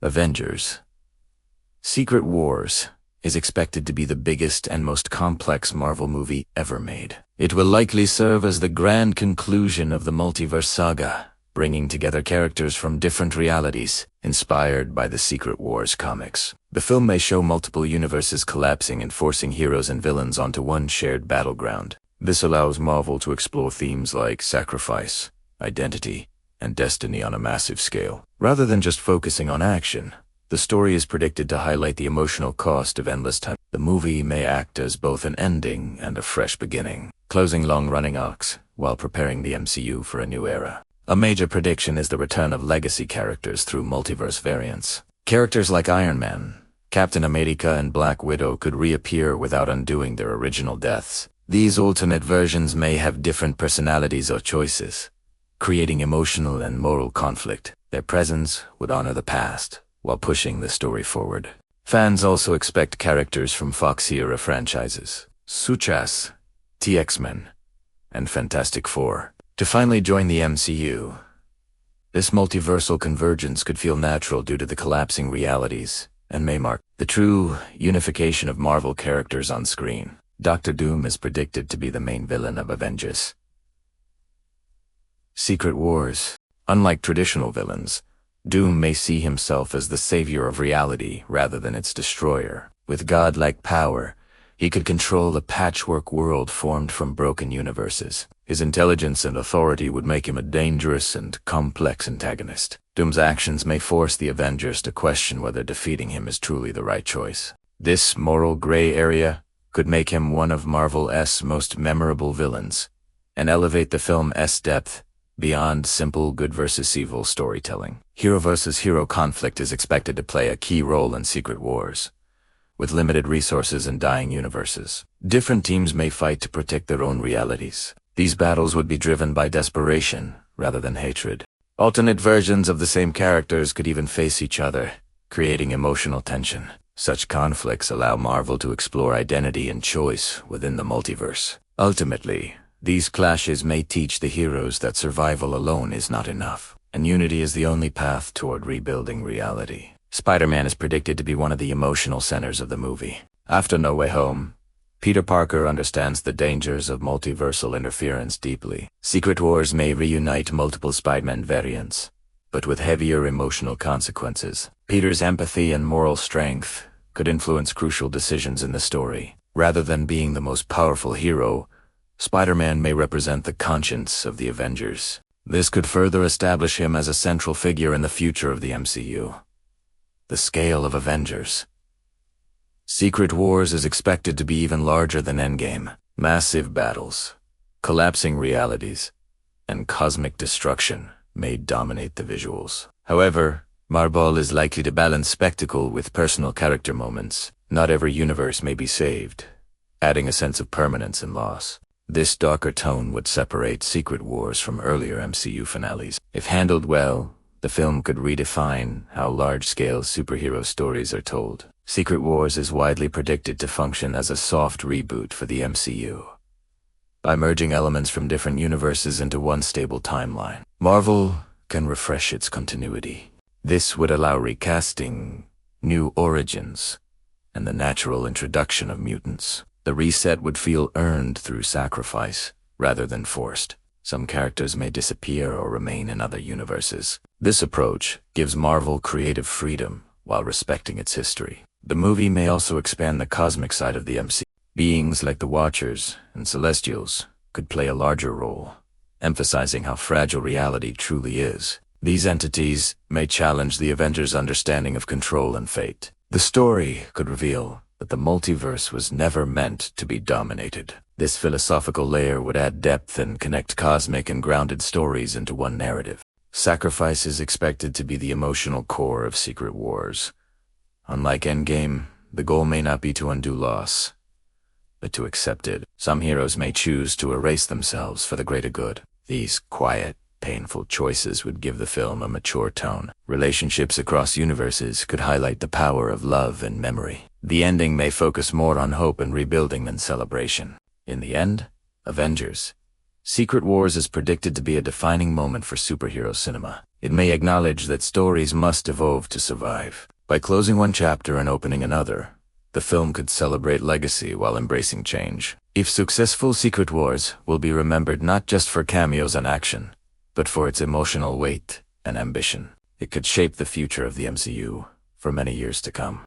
Avengers. Secret Wars is expected to be the biggest and most complex Marvel movie ever made. It will likely serve as the grand conclusion of the Multiverse saga, bringing together characters from different realities, inspired by the Secret Wars comics. The film may show multiple universes collapsing and forcing heroes and villains onto one shared battleground. This allows Marvel to explore themes like sacrifice, identity, and destiny on a massive scale. Rather than just focusing on action, the story is predicted to highlight the emotional cost of endless time. The movie may act as both an ending and a fresh beginning, closing long-running arcs while preparing the MCU for a new era. A major prediction is the return of legacy characters through multiverse variants. Characters like Iron Man, Captain America, and Black Widow could reappear without undoing their original deaths. These alternate versions may have different personalities or choices, creating emotional and moral conflict. Their presence would honor the past while pushing the story forward. Fans also expect characters from Fox-era franchises, such as X-Men and Fantastic Four, to finally join the MCU. This multiversal convergence could feel natural due to the collapsing realities and may mark the true unification of Marvel characters on screen. Doctor Doom is predicted to be the main villain of Avengers. Secret Wars. Unlike traditional villains, Doom may see himself as the savior of reality rather than its destroyer. With godlike power, he could control a patchwork world formed from broken universes. His intelligence and authority would make him a dangerous and complex antagonist. Doom's actions may force the Avengers to question whether defeating him is truly the right choice. This moral gray area could make him one of Marvel's most memorable villains, and elevate the film's depth beyond simple good versus evil storytelling. Hero versus hero conflict is expected to play a key role in Secret Wars. With limited resources and dying universes, different teams may fight to protect their own realities. These battles would be driven by desperation rather than hatred. Alternate versions of the same characters could even face each other, creating emotional tension. Such conflicts allow Marvel to explore identity and choice within the multiverse. Ultimately, these clashes may teach the heroes that survival alone is not enough, and unity is the only path toward rebuilding reality. Spider-Man is predicted to be one of the emotional centers of the movie. After No Way Home, Peter Parker understands the dangers of multiversal interference deeply. Secret Wars may reunite multiple Spider-Man variants, but with heavier emotional consequences. Peter's empathy and moral strength could influence crucial decisions in the story. Rather than being the most powerful hero, Spider-Man may represent the conscience of the Avengers. This could further establish him as a central figure in the future of the MCU. The scale of Avengers. Secret Wars is expected to be even larger than Endgame. Massive battles, collapsing realities, and cosmic destruction may dominate the visuals. However, Marvel is likely to balance spectacle with personal character moments. Not every universe may be saved, adding a sense of permanence and loss. This darker tone would separate Secret Wars from earlier MCU finales. If handled well, the film could redefine how large-scale superhero stories are told. Secret Wars is widely predicted to function as a soft reboot for the MCU. By merging elements from different universes into one stable timeline, Marvel can refresh its continuity. This would allow recasting, new origins, and the natural introduction of mutants. The reset would feel earned through sacrifice, rather than forced. Some characters may disappear or remain in other universes. This approach gives Marvel creative freedom while respecting its history. The movie may also expand the cosmic side of the MCU. Beings like the Watchers and Celestials could play a larger role, emphasizing how fragile reality truly is. These entities may challenge the Avengers' understanding of control and fate. The story could reveal that the multiverse was never meant to be dominated. This philosophical layer would add depth and connect cosmic and grounded stories into one narrative. Sacrifice is expected to be the emotional core of Secret Wars. Unlike Endgame, the goal may not be to undo loss, but to accept it. Some heroes may choose to erase themselves for the greater good. These quiet, painful choices would give the film a mature tone. Relationships across universes could highlight the power of love and memory. The ending may focus more on hope and rebuilding than celebration. In the end, Avengers Secret Wars is predicted to be a defining moment for superhero cinema. It may acknowledge that stories must evolve to survive. By closing one chapter and opening another, the film could celebrate legacy while embracing change. If successful, Secret Wars will be remembered not just for cameos and action, but for its emotional weight and ambition. It could shape the future of the MCU for many years to come.